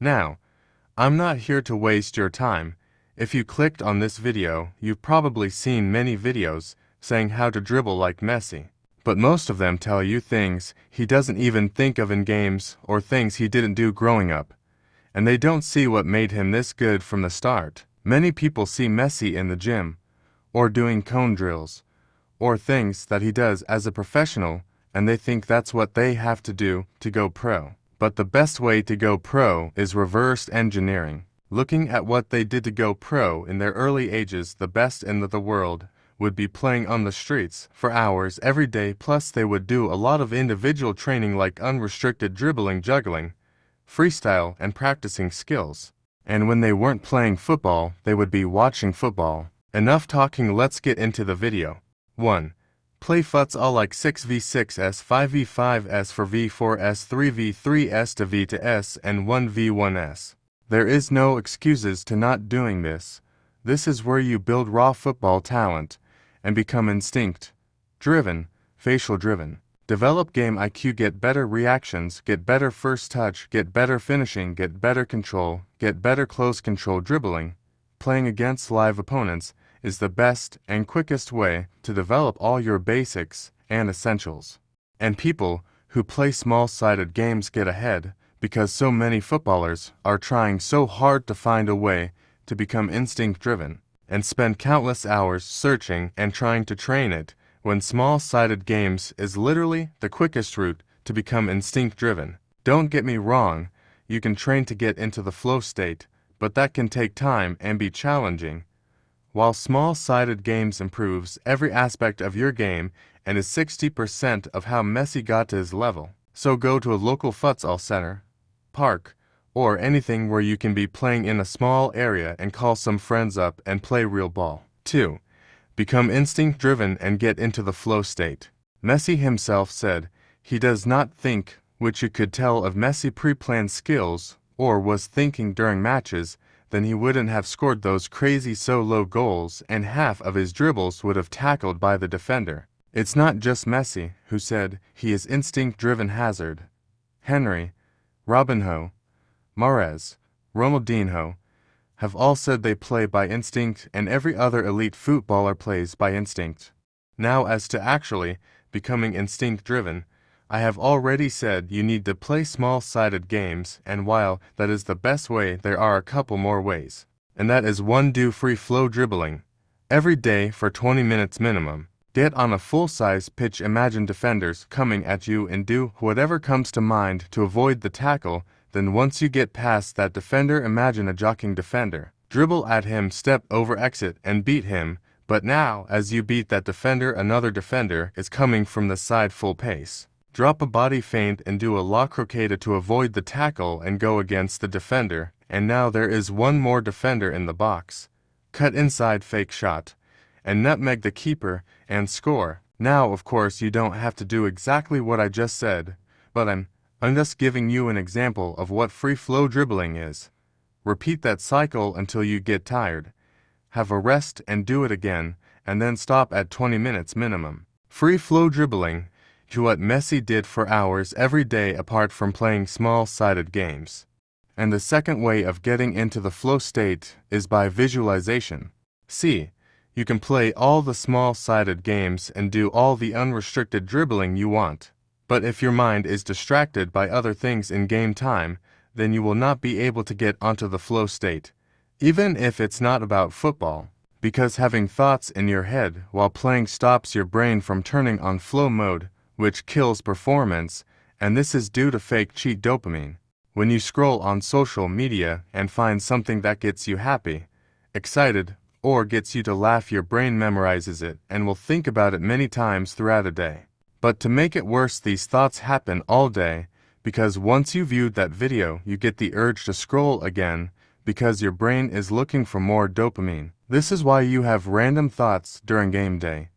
Now, I'm not here to waste your time. If you clicked on this video, you've probably seen many videos saying how to dribble like Messi. But most of them tell you things he doesn't even think of in games or things he didn't do growing up. And they don't see what made him this good from the start. Many people see Messi in the gym, or doing cone drills, or things that he does as a professional, and they think that's what they have to do to go pro. But the best way to go pro is reverse engineering. Looking at what they did to go pro in their early ages, the best in the world would be playing on the streets for hours every day, plus they would do a lot of individual training like unrestricted dribbling, juggling, freestyle, and practicing skills. And when they weren't playing football, they would be watching football. Enough talking, let's get into the video. 1. Play futsal like 6v6s, 5v5s, 4v4s, 3v3s to v to s, and 1v1s. There is no excuses to not doing this. This is where you build raw football talent and become instinct-driven, facial-driven. Develop game IQ, get better reactions, get better first touch, get better finishing, get better control, get better close control dribbling. Playing against live opponents is the best and quickest way to develop all your basics and essentials. And people who play small-sided games get ahead because so many footballers are trying so hard to find a way to become instinct-driven and spend countless hours searching and trying to train it, when small-sided games is literally the quickest route to become instinct-driven. Don't get me wrong, you can train to get into the flow state, but that can take time and be challenging. While small-sided games improves every aspect of your game and is 60% of how Messi got to his level. So go to a local futsal center, park, or anything where you can be playing in a small area and call some friends up and play real ball. 2. Become instinct-driven and get into the flow state. Messi himself said he does not think, which you could tell of Messi pre-planned skills or was thinking during matches, then he wouldn't have scored those crazy solo goals and half of his dribbles would have tackled by the defender. It's not just Messi who said he is instinct-driven. Hazard, Henry, Robinho, Mahrez, Ronaldinho have all said they play by instinct, and every other elite footballer plays by instinct. Now, as to actually becoming instinct-driven, I have already said you need to play small-sided games, and while that is the best way, there are a couple more ways. And that is 1. Do free flow dribbling every day for 20 minutes minimum. Get on a full-size pitch, imagine defenders coming at you and do whatever comes to mind to avoid the tackle. Then once you get past that defender, imagine a jockeying defender. Dribble at him, step over, exit, and beat him. But now, as you beat that defender, another defender is coming from the side full pace. Drop a body feint and do a la croqueta to avoid the tackle and go against the defender. And now there is one more defender in the box. Cut inside, fake shot, and nutmeg the keeper and score. Now, of course, you don't have to do exactly what I just said, but I'm just giving you an example of what free flow dribbling is. Repeat that cycle until you get tired. Have a rest and do it again, and then stop at 20 minutes minimum. Free flow dribbling to what Messi did for hours every day apart from playing small-sided games. And the second way of getting into the flow state is by visualization. See, you can play all the small-sided games and do all the unrestricted dribbling you want. But if your mind is distracted by other things in game time, then you will not be able to get onto the flow state, even if it's not about football, because having thoughts in your head while playing stops your brain from turning on flow mode, which kills performance, and this is due to fake cheat dopamine. When you scroll on social media and find something that gets you happy, excited, or gets you to laugh, your brain memorizes it and will think about it many times throughout a day. But to make it worse, these thoughts happen all day, because once you viewed that video, you get the urge to scroll again, because your brain is looking for more dopamine. This is why you have random thoughts during game day.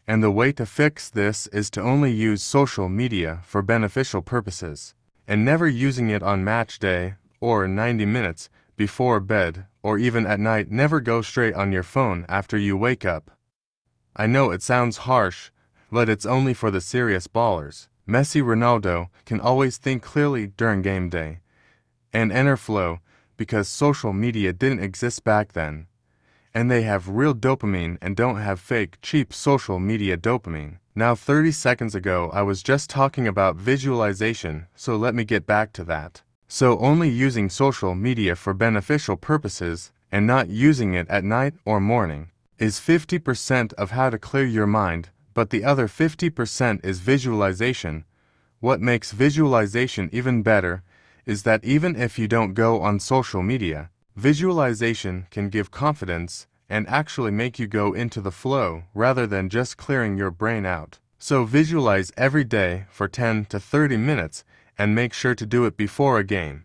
And the way to fix this is to only use social media for beneficial purposes, and never using it on match day, or 90 minutes before bed, or even at night. Never go straight on your phone after you wake up. I know it sounds harsh, but it's only for the serious ballers. Messi, Ronaldo can always think clearly during game day, and enter flow, because social media didn't exist back then. And they have real dopamine and don't have fake, cheap social media dopamine. Now 30 seconds ago I was just talking about visualization, so let me get back to that. So only using social media for beneficial purposes, and not using it at night or morning, is 50% of how to clear your mind, but the other 50% is visualization. What makes visualization even better is that even if you don't go on social media, visualization can give confidence and actually make you go into the flow rather than just clearing your brain out. So visualize every day for 10 to 30 minutes and make sure to do it before a game.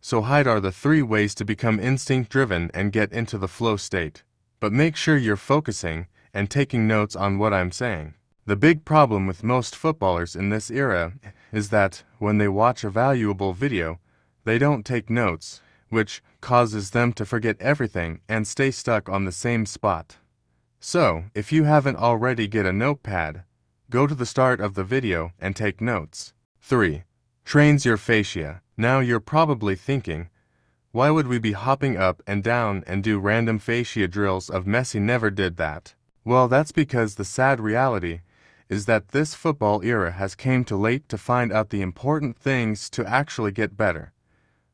So here are the 3 ways to become instinct-driven and get into the flow state. But make sure you're focusing and taking notes on what I'm saying. The big problem with most footballers in this era is that when they watch a valuable video, they don't take notes, which causes them to forget everything and stay stuck on the same spot. So, if you haven't already, get a notepad, go to the start of the video and take notes. 3. Trains your fascia. Now you're probably thinking, why would we be hopping up and down and do random fascia drills if Messi never did that? Well, that's because the sad reality is that this football era has came too late to find out the important things to actually get better.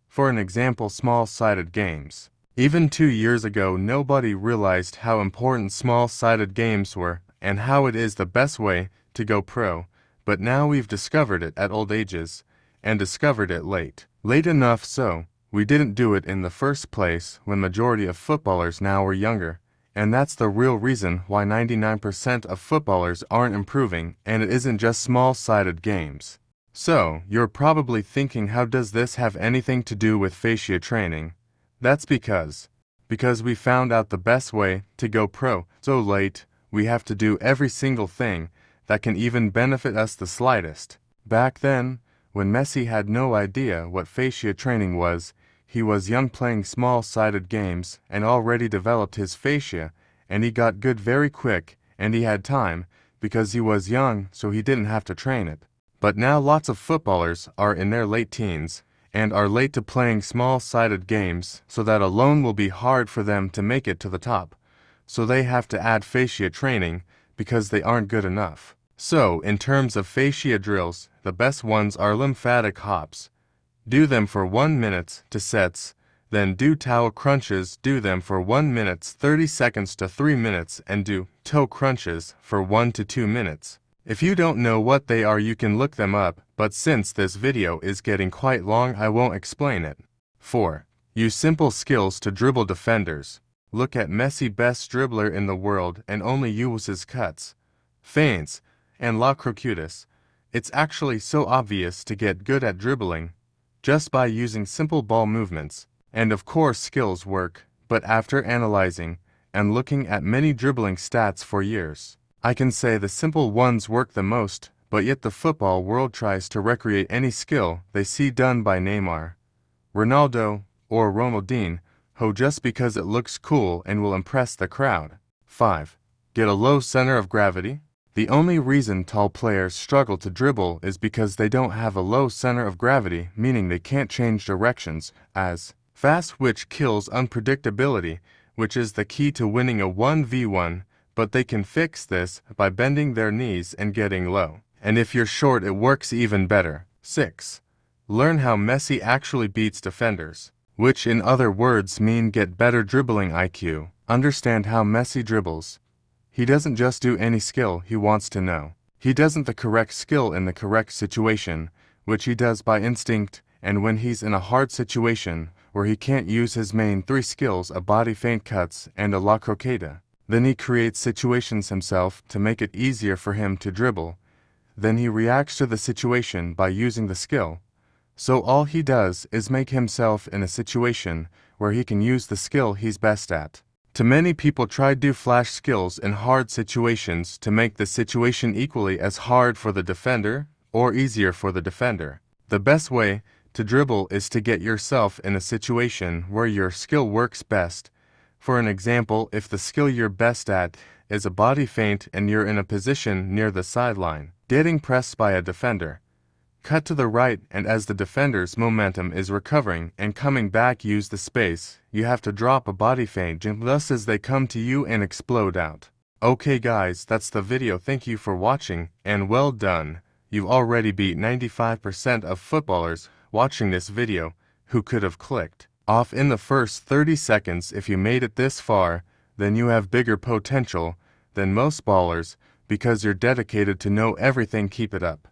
For an example, small-sided games. Even 2 years ago, nobody realized how important small-sided games were and how it is the best way to go pro, but now we've discovered it at old ages, and discovered it late. Late enough so, we didn't do it in the first place when majority of footballers now are younger, and that's the real reason why 99% of footballers aren't improving, and it isn't just small-sided games. So, you're probably thinking, how does this have anything to do with fascia training? That's because we found out the best way to go pro. So late, we have to do every single thing that can even benefit us the slightest. Back then, when Messi had no idea what fascia training was, he was young playing small-sided games and already developed his fascia, and he got good very quick, and he had time, because he was young, so he didn't have to train it. But now lots of footballers are in their late teens, and are late to playing small-sided games, so that alone will be hard for them to make it to the top. So they have to add fascia training, because they aren't good enough. So, in terms of fascia drills, the best ones are lymphatic hops. Do them for 1 minute to sets, then do toe crunches, do them for 1 minute 30 seconds to 3 minutes, and do toe crunches for 1 to 2 minutes. If you don't know what they are, you can look them up, but since this video is getting quite long, I won't explain it. 4. Use simple skills to dribble defenders. Look at Messi, best dribbler in the world, and only uses cuts, feints, and la croquettes. It's actually so obvious to get good at dribbling, just by using simple ball movements. And of course skills work, but after analyzing and looking at many dribbling stats for years, I can say the simple ones work the most, but yet the football world tries to recreate any skill they see done by Neymar, Ronaldo, or Ronaldinho, just because it looks cool and will impress the crowd. 5. Get a low center of gravity. The only reason tall players struggle to dribble is because they don't have a low center of gravity, meaning they can't change directions as fast, which kills unpredictability, which is the key to winning a 1v1, but they can fix this by bending their knees and getting low. And if you're short, it works even better. 6. Learn how Messi actually beats defenders, which in other words mean get better dribbling IQ. Understand how Messi dribbles. He doesn't just do any skill, he wants to know. He doesn't the correct skill in the correct situation, which he does by instinct, and when he's in a hard situation where he can't use his main 3 skills, a body feint, cuts, and a la croqueta, then he creates situations himself to make it easier for him to dribble. Then he reacts to the situation by using the skill. So all he does is make himself in a situation where he can use the skill he's best at. Too many people try to do flash skills in hard situations to make the situation equally as hard for the defender or easier for the defender. The best way to dribble is to get yourself in a situation where your skill works best. For an example, if the skill you're best at is a body feint and you're in a position near the sideline, getting pressed by a defender, Cut to the right, and as the defender's momentum is recovering and coming back, use the space. You have to drop a body feint just as they come to you and explode out. Okay guys, that's the video. Thank you for watching, and well done. You've already beat 95% of footballers watching this video who could have clicked off in the first 30 seconds. If you made it this far, then you have bigger potential than most ballers because you're dedicated to know everything. Keep it up.